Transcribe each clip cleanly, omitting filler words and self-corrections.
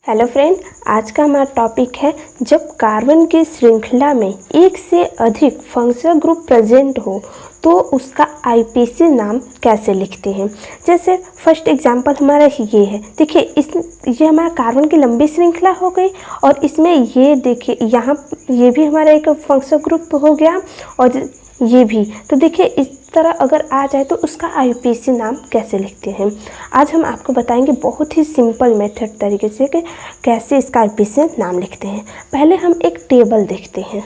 Hello friend, आज का हमारा टॉपिक है जब कार्बन की श्रृंखला में एक से अधिक फंक्शनल ग्रुप प्रेजेंट हो तो उसका आईपीसी नाम कैसे लिखते हैं। जैसे फर्स्ट एग्जांपल हमारा ये है, देखिए ये हमारा कार्बन की लंबी श्रृंखला हो गई और इसमें ये देखिए यहाँ ये भी हमारा एक फंक्शनल ग्रुप हो गया और ये भी। तो देखिए इस तरह अगर आ जाए तो उसका आईपीसी नाम कैसे लिखते हैं। आज हम आपको बताएंगे बहुत ही सिंपल मेथड तरीके से कि कैसे इसका आईपीसी नाम लिखते हैं। पहले हम एक टेबल देखते हैं।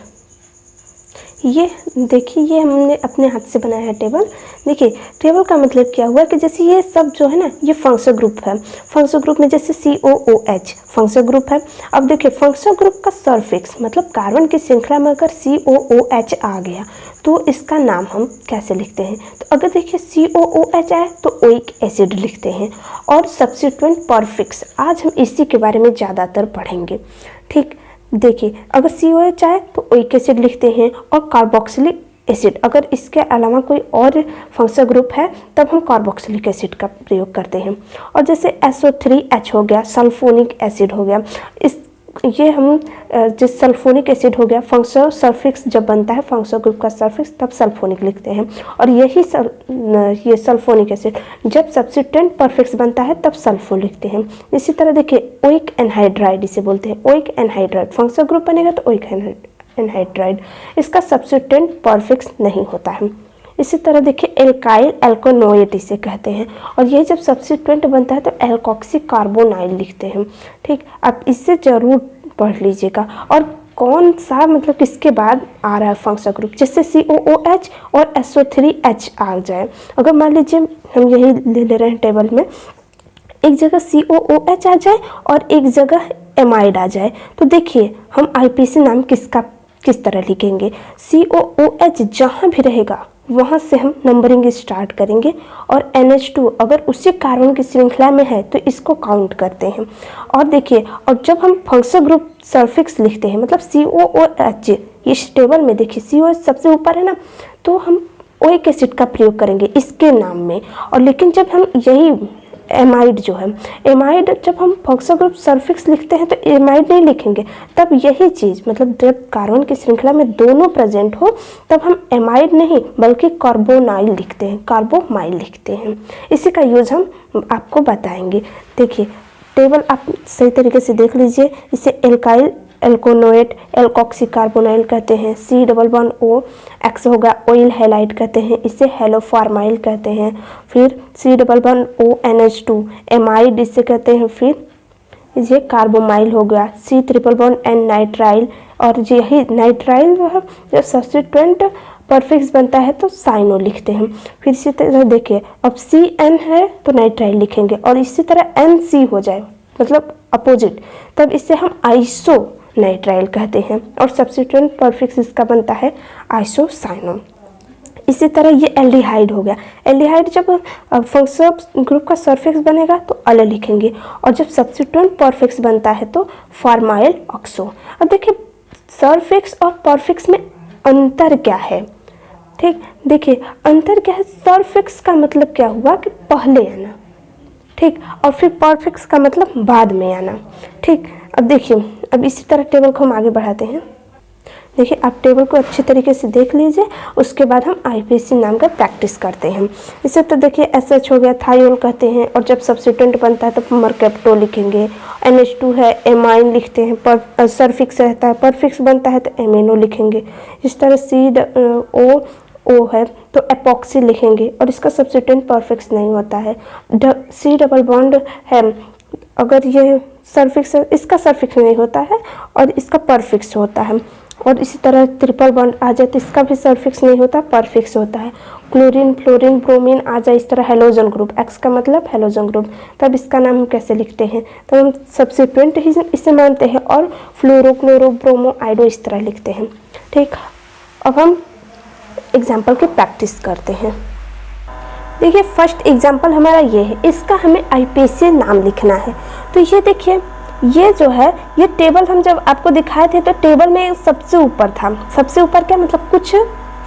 ये देखिए, ये हमने अपने हाथ से बनाया है टेबल। देखिए टेबल का मतलब क्या हुआ कि जैसे ये सब जो है ना, ये फंक्शनल ग्रुप है। फंक्शनल ग्रुप में जैसे COOH फंक्शनल ग्रुप है। अब देखिए फंक्शनल ग्रुप का सरफिक्स मतलब कार्बन की श्रृंखला में अगर COOH आ गया तो इसका नाम हम कैसे लिखते हैं। तो अगर देखिए COOH आए तो ओइक एसिड लिखते हैं और सब्स्टिट्यूएंट परफिक्स आज हम इसी के बारे में ज़्यादातर पढ़ेंगे। ठीक, देखिए अगर COOH आए तो ओइक एसिड लिखते हैं और कार्बोक्सिलिक एसिड, अगर इसके अलावा कोई और फंक्शनल ग्रुप है तब हम कार्बोक्सिलिक एसिड का प्रयोग करते हैं। और जैसे SO3H हो गया, सल्फोनिक एसिड हो गया, ये हम जिस सल्फोनिक एसिड हो गया, फंक्शनल सल्फिक्स जब बनता है फंक्शनल ग्रुप का सल्फिक्स तब सल्फोनिक लिखते हैं। और यही ये सल्फोनिक एसिड जब सब्स्टिट्यूएंट परफिक्स बनता है तब सल्फो लिखते हैं। इसी तरह देखिए ओइक एनहाइड्राइड इसे बोलते हैं। ओइक एनहाइड्राइड फंक्शनल ग्रुप बनेगा तो ओइक एनहाइड्राइड, इसका सब्स्टिट्यूएंट परफिक्स नहीं होता है। इसी तरह देखिए एल्काइल एल्कोनोएट इसे कहते हैं और ये जब सब्स्टिट्यूएंट बनता है तो एल्कोक्सी कार्बोनाइल लिखते हैं। ठीक, आप इससे ज़रूर पढ़ लीजिएगा। और कौन सा मतलब किसके बाद आ रहा है फंक्शनल ग्रुप, जैसे COOH और SO3H आ जाए। अगर मान लीजिए हम यही ले रहे हैं टेबल में, एक जगह COOH आ जाए और एक जगह एमाइड आ जाए तो देखिए हम आईपीसी नाम किस तरह लिखेंगे। COOH जहाँ भी रहेगा वहाँ से हम नंबरिंग स्टार्ट करेंगे और NH2 अगर उसी कार्बन की श्रृंखला में है तो इसको काउंट करते हैं। और देखिए, और जब हम फंक्शनल ग्रुप सल्फिक्स लिखते हैं मतलब COOH, इस टेबल में देखिए COOH सबसे ऊपर है ना, तो हम ओइक एसिड का प्रयोग करेंगे इसके नाम में। और लेकिन जब हम यही एमाइड जो है, एमाइड जब हम फंक्शनल ग्रुप सल्फिक्स लिखते हैं तो एमाइड नहीं लिखेंगे, तब यही चीज़ मतलब जब कार्बन की श्रृंखला में दोनों प्रेजेंट हो तब हम एमाइड नहीं बल्कि कार्बोनाइल लिखते हैं, कार्बोमाइल लिखते हैं। इसी का यूज़ हम आपको बताएंगे। देखिए टेबल आप सही तरीके से देख लीजिए। इसे एल्काइल एल्कोनोएट एल्कोक्सी कार्बोनाइल कहते हैं। C+O X हो गया ऑयल हैलाइड कहते हैं, इसे हेलोफार्माइल कहते हैं। फिर C+O NH2 एमाइड इसे कहते हैं। फिर ये कार्बोमाइल हो गया। C+N नाइट्राइल, और यही नाइट्राइल जो है जब सब्स्टिट्यूएंट परफिक्स बनता है तो साइनो लिखते हैं। फिर इसी तरह देखिए अब CN है तो नाइट्राइल लिखेंगे और इसी तरह NC हो जाए मतलब अपोजिट, तब इसे हम आइसो नाइट्राइल कहते हैं और सब्स्टिट्यूएंट परफिक्स इसका बनता है आइसोसाइनो। इसी तरह ये एल्डिहाइड हो गया। एल्डिहाइड जब फंक्शनल ग्रुप का सरफिक्स बनेगा तो अल लिखेंगे और जब सब्स्टिट्यूएंट परफिक्स बनता है तो फॉर्माइल ऑक्सो। अब देखिए सरफिक्स और परफिक्स में अंतर क्या है। ठीक, देखिए अंतर क्या है। सरफिक्स का मतलब क्या हुआ कि पहले आना, ठीक, और फिर परफिक्स का मतलब बाद में आना। ठीक, अब देखिए अब इसी तरह टेबल को हम आगे बढ़ाते हैं। देखिए आप टेबल को अच्छी तरीके से देख लीजिए, उसके बाद हम आईपीसी नाम का प्रैक्टिस करते हैं। इसे तो देखिए SH हो गया थायोल कहते हैं और जब सब्स्टिट्यूएंट बनता है तो मरकेप्टो लिखेंगे। NH2 है एमाइन लिखते हैं, पर सरफिक्स रहता है, परफिक्स बनता है तो एमिनो लिखेंगे। इस तरह COO है तो एपॉक्सी लिखेंगे और इसका सब्स्टिट्यूएंट परफिक्स नहीं होता है। C डबल है, अगर ये सरफिक्स है इसका सरफिक्स नहीं होता है और इसका परफिक्स होता है। और इसी तरह ट्रिपल बॉन्ड आ जाए तो इसका भी सरफिक्स नहीं होता, परफिक्स होता है। क्लोरीन फ्लोरीन ब्रोमीन आ जाए इस तरह हेलोजन ग्रुप, X का मतलब हेलोजन ग्रुप, तब इसका नाम हम कैसे लिखते हैं, तो हम सब्स्टिट्यूएंट ही इसे मानते हैं और फ्लोरो क्लोरो ब्रोमो आइडो इस तरह लिखते हैं। ठीक, अब हम एग्जाम्पल की प्रैक्टिस करते हैं। देखिए फर्स्ट एग्जाम्पल हमारा ये है, इसका हमें आईपीसी नाम लिखना है। तो ये देखिए ये जो है ये टेबल हम जब आपको दिखाए थे तो टेबल में सबसे ऊपर था। सबसे ऊपर क्या मतलब कुछ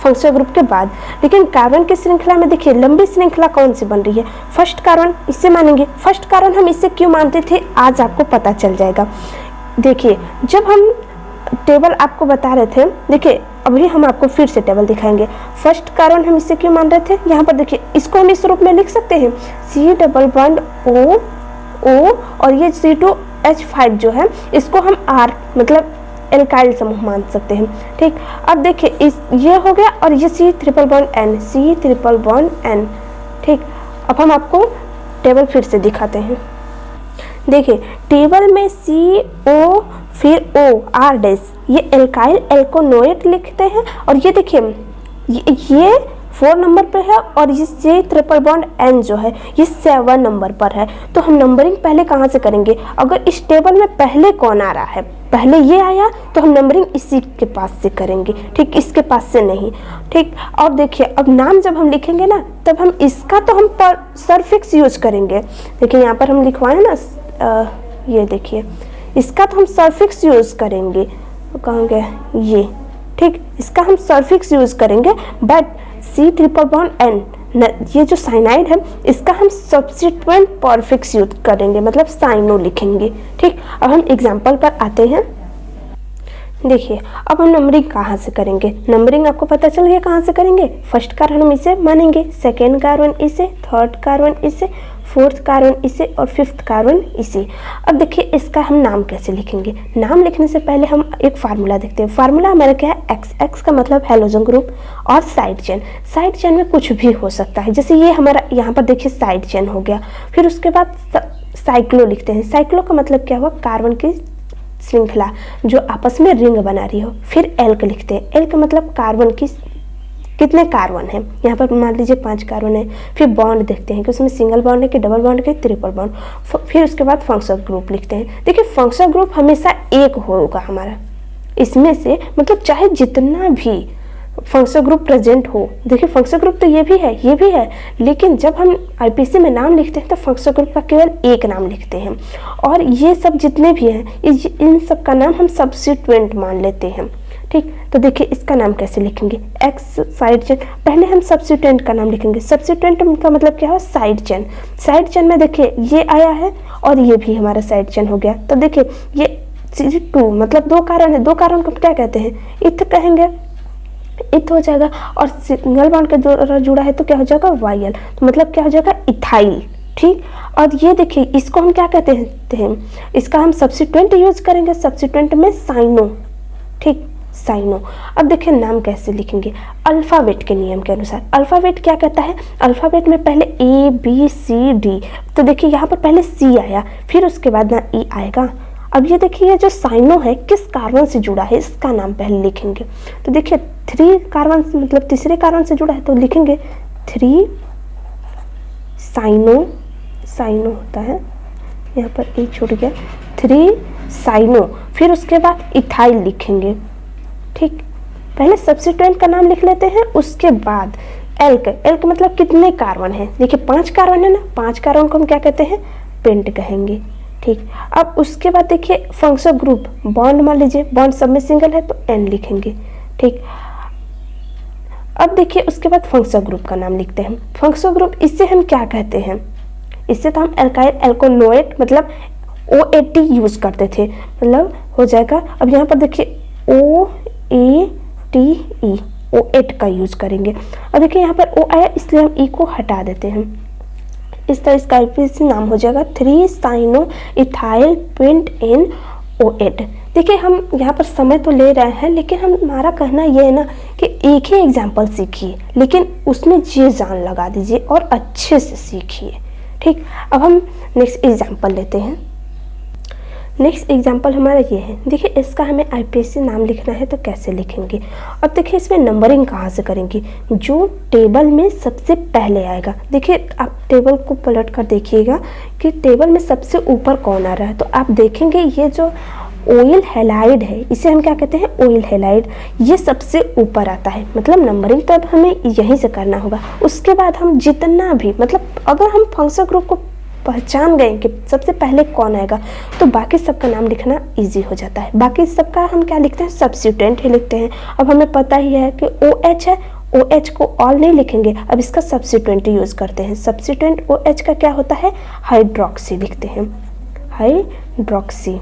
फंक्शनल ग्रुप के बाद। लेकिन कार्बन की श्रृंखला में देखिए लंबी श्रृंखला कौन सी बन रही है, फर्स्ट कार्बन, इससे मानेंगे। फर्स्ट कार्बन हम इससे क्यों मानते थे आज आपको पता चल जाएगा। देखिए जब हम टेबल आपको बता रहे थे, देखिए अभी हम आपको फिर से टेबल दिखाएंगे। फर्स्ट कार्बन हम इससे क्यों मान रहे थे, यहाँ पर देखिए इसको हम इस रूप में लिख सकते हैं C डबल बॉन्ड O और ये C2H5 जो है इसको हम R मतलब एल्काइल समूह मान सकते हैं। ठीक, अब देखिए इस ये हो गया और ये C ट्रिपल बॉन्ड N। ठीक, अब हम आपको टेबल फिर से दिखाते हैं। देखिए टेबल में CO फिर O R डैश ये एल्काइल एल्कोनोएट लिखते हैं और ये देखिए ये 4 नंबर पे है और ये C ट्रिपल बॉन्ड N जो है ये 7 नंबर पर है। तो हम नंबरिंग पहले कहाँ से करेंगे, अगर इस टेबल में पहले कौन आ रहा है, पहले ये आया तो हम नंबरिंग इसी के पास से करेंगे। ठीक, इसके पास से नहीं। ठीक, और देखिए अब नाम जब हम लिखेंगे ना तब हम इसका तो हम सरफिक्स यूज करेंगे। देखिए यहाँ पर हम लिखवाए ना ये देखिए इसका तो हम सरफिक्स यूज करेंगे, कहाँ गया ये। ठीक, इसका हम सरफिक्स यूज करेंगे but C triple bond N ये जो साइनाइड है इसका हम सब्स्टिट्यूएंट परफिक्स यूज करेंगे मतलब साइनो लिखेंगे। ठीक, अब हम एग्जांपल पर आते हैं। देखिए अब हम नंबरिंग कहाँ से करेंगे, नंबरिंग आपको पता चल गया कहाँ से करेंगे। फर्स्ट कार्बन हम इसे मानेंगे, सेकेंड कार्बन इसे, थर्ड कार्बन इसे, फोर्थ कार्बन इसे और फिफ्थ कार्बन इसे। अब देखिए इसका हम नाम कैसे लिखेंगे। नाम लिखने से पहले हम एक फार्मूला देखते हैं। फार्मूला हमारा क्या है, एक्स का मतलब हैलोजन ग्रुप और साइड चेन। साइड चेन में कुछ भी हो सकता है, जैसे ये हमारा यहाँ पर देखिए साइड चेन हो गया। फिर उसके बाद साइक्लो लिखते हैं। साइक्लो का मतलब क्या हुआ, कार्बन की श्रृंखला जो आपस में रिंग बना रही हो। फिर एल्क लिखते हैं। एल्क मतलब कार्बन की कितने कार्बन है, यहाँ पर मान लीजिए 5 कार्बन है। फिर बॉन्ड देखते हैं कि उसमें सिंगल बॉन्ड है कि डबल बॉन्ड है कि ट्रिपल बॉन्ड। फिर उसके बाद फंक्शनल ग्रुप लिखते हैं। देखिए फंक्शनल ग्रुप हमेशा एक होगा हमारा, इसमें से मतलब चाहे जितना भी फंक्शनल ग्रुप प्रेजेंट हो। देखिए फंक्शनल ग्रुप तो ये भी है ये भी है, लेकिन जब हम आईपीसी में नाम लिखते हैं तो फंक्शनल ग्रुप का केवल एक नाम लिखते हैं और ये सब जितने भी हैं इन सब का नाम हम सब्स्टिट्यूएंट मान लेते हैं। ठीक, तो देखिए इसका नाम कैसे लिखेंगे, एक्स साइड चेन। पहले हम सब्स्टिट्यूएंट का नाम लिखेंगे। सब्स्टिट्यूएंट का मतलब क्या है, साइड चेन। साइड चेन में देखिए ये आया है और ये भी हमारा साइड चेन हो गया। तो देखिए ये C2 मतलब 2 कार्बन है, 2 कार्बन को क्या कहते हैं, इथ कहेंगे, इथ हो जाएगा। और सिंगल बॉन्ड के द्वारा जुड़ा है तो क्या हो जाएगा, वायल, तो मतलब क्या हो जाएगा, इथाइल। ठीक, और ये देखिए इसको हम क्या कहते हैं, इसका हम सब्स्टिट्यूएंट यूज करेंगे। सब्स्टिट्यूएंट में साइनो। ठीक, साइनो। अब देखिए नाम कैसे लिखेंगे, अल्फ़ाबेट के नियम के अनुसार। अल्फ़ाबेट क्या कहता है, अल्फ़ाबेट में पहले ABCD, तो देखिए यहाँ पर पहले C आया फिर उसके बाद ना E आएगा। अब ये देखिए ये जो साइनो है किस कार्बन से जुड़ा है इसका नाम पहले लिखेंगे। तो देखिए 3 कार्बन से मतलब तीसरे कार्बन से जुड़ा है तो लिखेंगे 3 साइनो। साइनो होता है, यहाँ पर E छूट गया, 3 साइनो। फिर उसके बाद इथाइल लिखेंगे। ठीक, पहले सब्स्टिट्यूएंट का नाम लिख लेते हैं, उसके बाद एल्क। एल्क मतलब कितने कार्बन है, देखिए 5 कार्बन है ना, 5 कार्बन को हम क्या कहते हैं, पेंट कहेंगे। ठीक, अब उसके बाद देखिए फंक्शनल ग्रुप, बॉन्ड मान लीजिए, बॉन्ड सब में सिंगल है तो N लिखेंगे। ठीक, अब देखिए उसके बाद फंक्शनल ग्रुप का नाम लिखते हैं। फंक्शनल ग्रुप इससे हम क्या कहते हैं, इससे तो हम एल्काइल एल्कोनोएट मतलब OAT यूज करते थे, मतलब हो जाएगा। अब यहाँ पर देखिए OATE, OAT का यूज करेंगे। अब देखिए यहाँ पर O आया इसलिए हम E को हटा देते हैं। इस तरह इसका आईपीसी नाम हो जाएगा 3 cyano ethyl pent N OAT। देखिए हम यहाँ पर समय तो ले रहे हैं लेकिन हमारा कहना यह है ना कि एक ही एग्जाम्पल सीखिए लेकिन उसमें जी जान लगा दीजिए और अच्छे से सीखिए। ठीक, अब हम नेक्स्ट एग्जाम्पल लेते हैं। नेक्स्ट एग्जाम्पल हमारा ये है, देखिए इसका हमें आईपीसी नाम लिखना है तो कैसे लिखेंगे। अब देखिए इसमें नंबरिंग कहाँ से करेंगे, जो टेबल में सबसे पहले आएगा। देखिए आप टेबल को पलट कर देखिएगा कि टेबल में सबसे ऊपर कौन आ रहा है, तो आप देखेंगे ये जो ऑयल हैलाइड है इसे हम क्या कहते हैं, ऑयल हैलाइड, ये सबसे ऊपर आता है। मतलब नंबरिंग तो अब हमें यहीं से करना होगा। उसके बाद हम जितना भी मतलब अगर हम फंक्शनल ग्रुप को पहचान गए कि सबसे पहले कौन आएगा तो बाकी सबका नाम लिखना इजी हो जाता है। बाकी सबका हम क्या लिखते हैं, सब्स्टिट्यूएंट ही लिखते हैं। अब हमें पता ही है कि OH है OH को ऑल नहीं लिखेंगे, अब इसका सब्स्टिट्यूएंट यूज़ करते हैं। सब्स्टिट्यूएंट OH का क्या होता है, हाइड्रोक्सी लिखते हैं, हाइड्रोक्सी।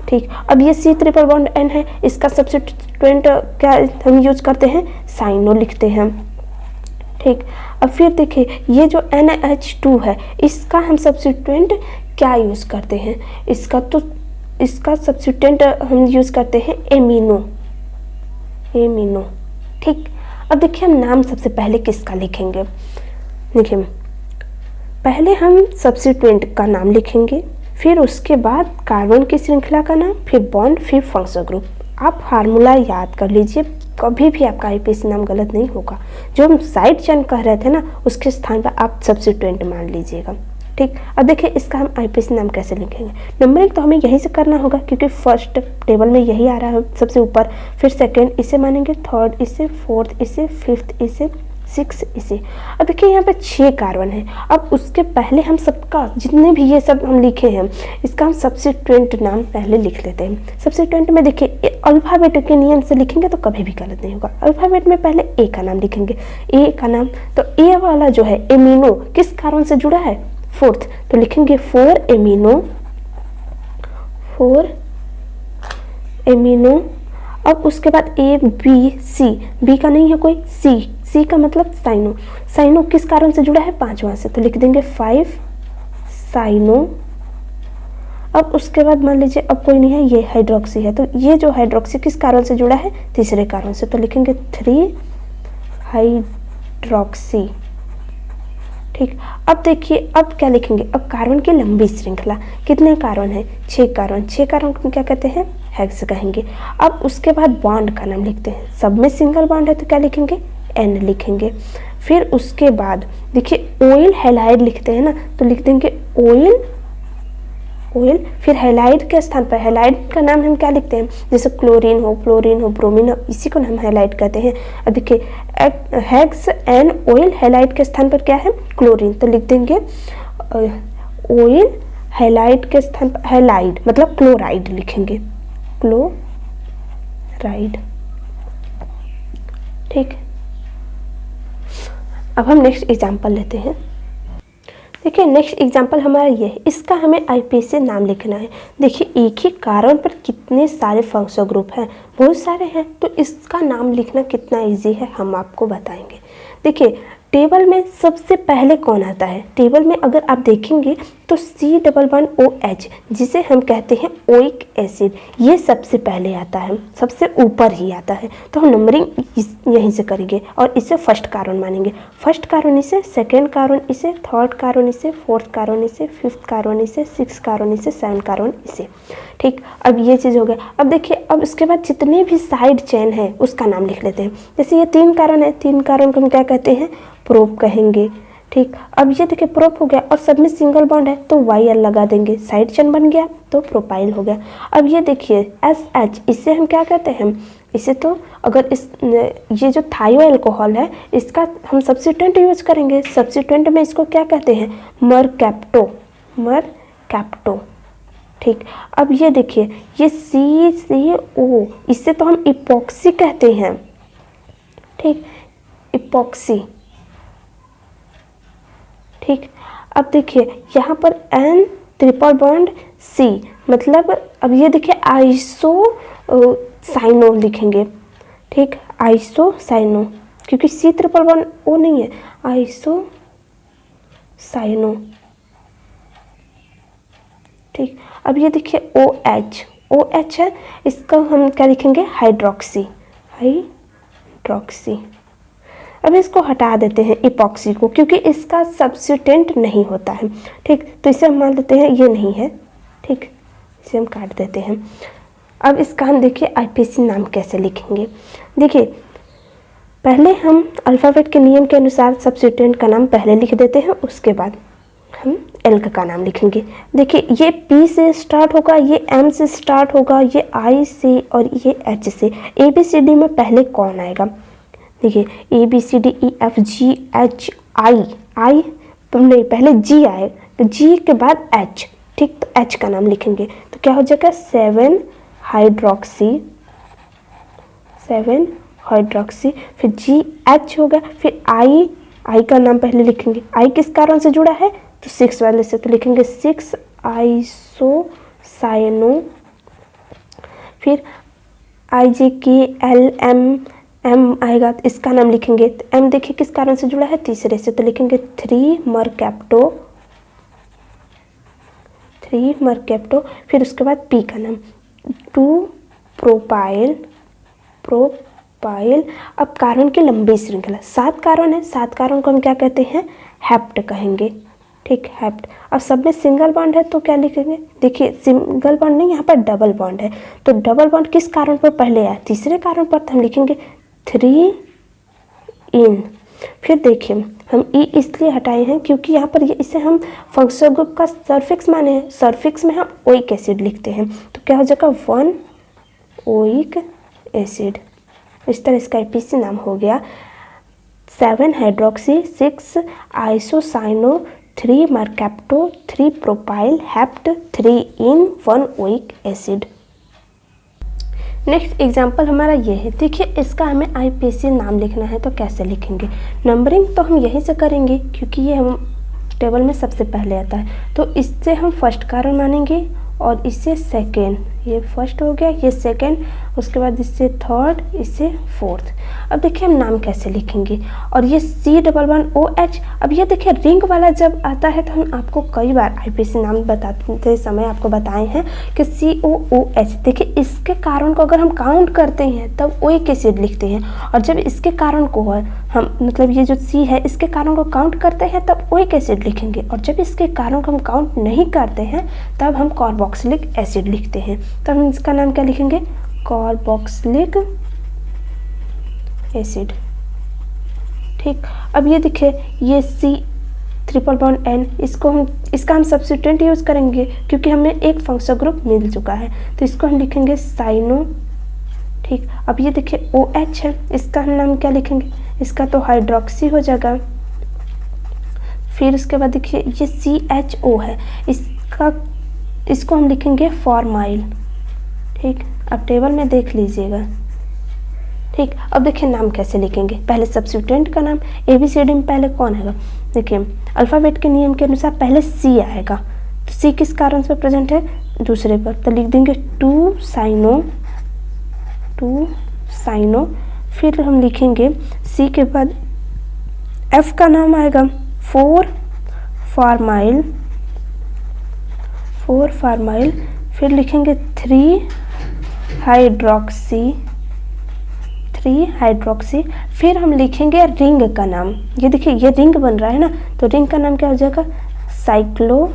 ठीक, अब ये C ट्रिपल बॉन्ड N है, इसका सब्स्टिट्यूएंट क्या हम यूज करते हैं, साइनो लिखते हैं। ठीक, अब फिर देखिए ये जो NH2 है इसका हम सब्स्टिट्यूएंट क्या यूज़ करते हैं, इसका सब्स्टिट्यूएंट हम यूज़ करते हैं एमिनो। ठीक, अब देखिए हम नाम सबसे पहले किसका लिखेंगे। देखिए पहले हम सब्स्टिट्यूएंट का नाम लिखेंगे, फिर उसके बाद कार्बन की श्रृंखला का नाम, फिर बॉन्ड, फिर फंक्शनल ग्रुप। आप फार्मूला याद कर लीजिए, कभी भी आपका आईपीसी नाम गलत नहीं होगा। जो हम साइड चेन कह रहे थे ना, उसके स्थान पर आप सब्स्टिट्यूएंट मान लीजिएगा। ठीक, अब देखिए इसका हम आईपीसी नाम कैसे लिखेंगे। नंबरिंग तो हमें यहीं से करना होगा क्योंकि फर्स्ट टेबल में यही आ रहा है सबसे ऊपर, फिर सेकंड इसे मानेंगे, थर्ड इसे, फोर्थ इसे, फिफ्थ इसे, 6 इसे। अब देखिए यहाँ पे 6 कार्बन है। अब उसके पहले हम सबका जितने भी ये सब हम लिखे हैं इसका हम सब्स्टिट्यूएंट नाम पहले लिख लेते हैं। सब्स्टिट्यूएंट में देखिए अल्फ़ाबेट के नियम से लिखेंगे तो कभी भी गलत नहीं होगा। अल्फ़ाबेट में पहले ए का नाम लिखेंगे, ए का नाम, तो ए वाला जो है एमिनो किस कार्बन से जुड़ा है, 4th, तो लिखेंगे 4 एमिनो। अब उसके बाद ए बी सी, बी का नहीं है कोई, सी का मतलब साइनो किस कारण से जुड़ा है, 5वां से, तो लिख देंगे 5 साइनो। अब उसके बाद मान लीजिए अब कोई नहीं है, ये हाइड्रोक्सी है, तो ये जो हाइड्रोक्सी किस कारण से जुड़ा है, 3रे कारण से, तो लिखेंगे 3 हाइड्रोक्सी। ठीक, अब देखिए अब क्या लिखेंगे, अब कार्बन की लंबी श्रृंखला, कितने कार्बन है, 6 कार्बन, 6 कार्बन को क्या कहते हैं, हेक्स कहेंगे। अब उसके बाद बॉन्ड का नाम लिखते हैं, सब में सिंगल बॉन्ड है तो क्या लिखेंगे, N लिखेंगे। फिर उसके बाद देखिए ऑयल हैलाइड लिखते हैं ना, तो लिख देंगे ऑयल। फिर हैलाइड के स्थान पर हैलाइड का नाम हम क्या लिखते हैं, जैसे क्लोरीन हो, ब्रोमीन हो, इसी को हम हैलाइड कहते हैं। अब देखिए हेक्स एन ऑयल हैलाइड के स्थान पर क्या है, क्लोरीन, तो लिख देंगे ऑयल हैलाइड के स्थान पर हैलाइड मतलब क्लोराइड लिखेंगे, क्लोराइड। ठीक, अब हम नेक्स्ट एग्जाम्पल लेते हैं। देखिए नेक्स्ट एग्जाम्पल हमारा ये है, इसका हमें आईपीसी नाम लिखना है। देखिए एक ही कार्बन पर कितने सारे फंक्शनल ग्रुप हैं, बहुत सारे हैं, तो इसका नाम लिखना कितना इजी है हम आपको बताएंगे। देखिए टेबल में सबसे पहले कौन आता है, टेबल में अगर आप देखेंगे तो C++OH जिसे हम कहते हैं ओइक एसिड, ये सबसे पहले आता है, सबसे ऊपर ही आता है। तो हम नंबरिंग यहीं से करेंगे और इसे फर्स्ट कार्बन मानेंगे। फर्स्ट कार्बन इसे, सेकेंड कार्बन इसे, थर्ड कार्बन इसे, फोर्थ कार्बन इसे, फिफ्थ कार्बन इसे, 6 कार्बन इसे, 7 कार्बन इसे। ठीक, अब ये चीज़ हो गया। अब देखिए अब इसके बाद जितने भी साइड चेन है उसका नाम लिख लेते हैं। जैसे ये 3 कार्बन है, 3 कार्बन को हम क्या कहते हैं, प्रोप कहेंगे। ठीक, अब ये देखिए प्रोप हो गया और सब में सिंगल बॉन्ड है तो YL लगा देंगे, साइड चेन बन गया तो प्रोपाइल हो गया। अब ये देखिए SH, इसे हम क्या कहते हैं, इसे तो अगर ये जो थायो अल्कोहल है इसका हम सब्स्टिट्यूएंट यूज करेंगे। सब्स्टिट्यूएंट में इसको क्या कहते हैं, मरकैप्टो। ठीक, अब ये देखिए ये CCO, इससे तो हम इपॉक्सी कहते हैं। ठीक, इपॉक्सी। ठीक, अब देखिए यहाँ पर N ट्रिपल बॉन्ड C, मतलब अब ये देखिए आइसो साइनो लिखेंगे। ठीक, आइसो साइनो, क्योंकि C ट्रिपल बॉन्ड O नहीं है, आइसो साइनो। ठीक, अब ये देखिए OH है, इसका हम क्या लिखेंगे, हाइड्रोक्सी। अब इसको हटा देते हैं इपॉक्सी को, क्योंकि इसका सब्स्टिट्यूएंट नहीं होता है। ठीक, तो इसे हम मान लेते हैं ये नहीं है। ठीक, इसे हम काट देते हैं। अब इसका हम देखिए आईपीसी नाम कैसे लिखेंगे। देखिए पहले हम अल्फ़ाबेट के नियम के अनुसार सब्स्टिट्यूएंट का नाम पहले लिख देते हैं, उसके बाद हम एल्क का नाम लिखेंगे। देखिए ये P से स्टार्ट होगा, ये M से स्टार्ट होगा, ये I से और ये H से। ABCD में पहले कौन आएगा, देखिए ABCD E F G H I नहीं, पहले G आए तो G के बाद H। ठीक, तो H का नाम लिखेंगे तो क्या हो जाएगा, 7 हाइड्रोक्सी, फिर GH हो गया, फिर I का नाम पहले लिखेंगे, I किस कारण से जुड़ा है तो 6 वाले से, तो लिखेंगे 6 आइसोसाइनो, फिर IJKLM आएगा तो इसका नाम लिखेंगे, तो M देखिए किस कारण से जुड़ा है तीसरे से, तो लिखेंगे 3 मरकैप्टो, फिर उसके बाद P का नाम 2 प्रोपाइल। अब कार्बन की लंबी श्रृंखला 7 कार्बन है, 7 कार्बन को हम क्या कहते हैं हेप्ट कहेंगे, ठीक, हेप्ट। अब सब में सिंगल बॉन्ड है तो क्या लिखेंगे, देखिए सिंगल बॉन्ड नहीं, यहाँ पर डबल बॉन्ड है, तो डबल बॉन्ड किस कार्बन पर पहले आया तीसरे कार्बन पर, तो हम लिखेंगे 3 इन। फिर देखिए हम ई इसलिए हटाए हैं क्योंकि यहाँ पर इसे हम फंक्शनल ग्रुप का सरफिक्स माने हैं, सरफिक्स में हम ओइक एसिड लिखते हैं, तो क्या हो जाएगा 1 ओइक एसिड। इस तरह इसका IPC नाम हो गया 7 hydroxy, 6 isocyano, 3 mercapto, 3 propyl hept, 3 इन, 1 ओइक एसिड। नेक्स्ट एग्जाम्पल हमारा ये है, देखिए इसका हमें IPC नाम लिखना है तो कैसे लिखेंगे। नंबरिंग तो हम यहीं से करेंगे क्योंकि ये हम टेबल में सबसे पहले आता है, तो इससे हम फर्स्ट कार्बन मानेंगे और इससे सेकेंड, ये फर्स्ट हो गया, ये सेकेंड, उसके बाद इससे थर्ड, इससे फोर्थ। अब देखिए हम नाम कैसे लिखेंगे, और ये C11OH। अब ये देखिए रिंग वाला जब आता है तो हम आपको कई बार IPC नाम बताते समय आपको बताए हैं कि COOH, देखिए इसके कारण को अगर हम काउंट करते हैं तब ओइक एसिड लिखते हैं, और जब इसके कारण को हम मतलब ये जो C है इसके कारण को काउंट करते हैं तब ओइक एसिड लिखेंगे, और जब इसके कारण को हम काउंट नहीं करते हैं तब हम कार्बोक्सिलिक एसिड लिखते हैं, तो हम इसका नाम क्या लिखेंगे कार्बोक्सिलिक एसिड, ठीक। अब ये देखिए ये C≡N, इसका हम सब्स्टिट्यूएंट यूज करेंगे क्योंकि हमें एक फंक्शनल ग्रुप मिल चुका है, तो इसको हम लिखेंगे साइनो, ठीक। अब ये देखिए OH है, इसका हम नाम क्या लिखेंगे, इसका तो हाइड्रोक्सी हो जाएगा। फिर उसके बाद देखिए ये CHO है, इसको हम लिखेंगे फॉर्माइल, ठीक। अब टेबल में देख लीजिएगा, ठीक। अब देखिए नाम कैसे लिखेंगे, पहले सब्स्टिट्यूएंट का नाम ABCD में पहले कौन आएगा, देखिए अल्फ़ाबेट के नियम के अनुसार पहले C आएगा, तो C किस कारण से प्रेजेंट है दूसरे पर, तो लिख देंगे 2 साइनो। फिर हम लिखेंगे C के बाद F का नाम आएगा 4 फार्माइल, फिर लिखेंगे 3 हाइड्रोक्सी, फिर हम लिखेंगे रिंग का नाम, ये देखिए ये रिंग बन रहा है ना, तो रिंग का नाम क्या हो जाएगा साइक्लो।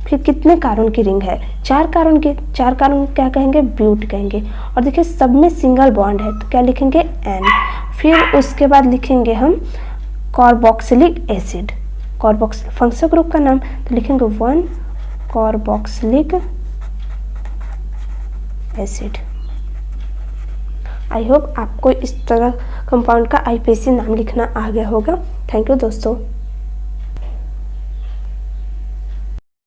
फिर कितने कार्बन की रिंग है 4 कार्बन की, 4 कार्बन क्या कहेंगे ब्यूट कहेंगे, और देखिए सब में सिंगल बॉन्ड है तो क्या लिखेंगे N। फिर उसके बाद लिखेंगे हम carboxylic acid, carboxyl functional group का नाम, तो लिखेंगे 1 कार्बोक्सिलिक एसिड। आई होप आपको इस तरह कंपाउंड का IPC नाम लिखना आ गया होगा। थैंक यू दोस्तों।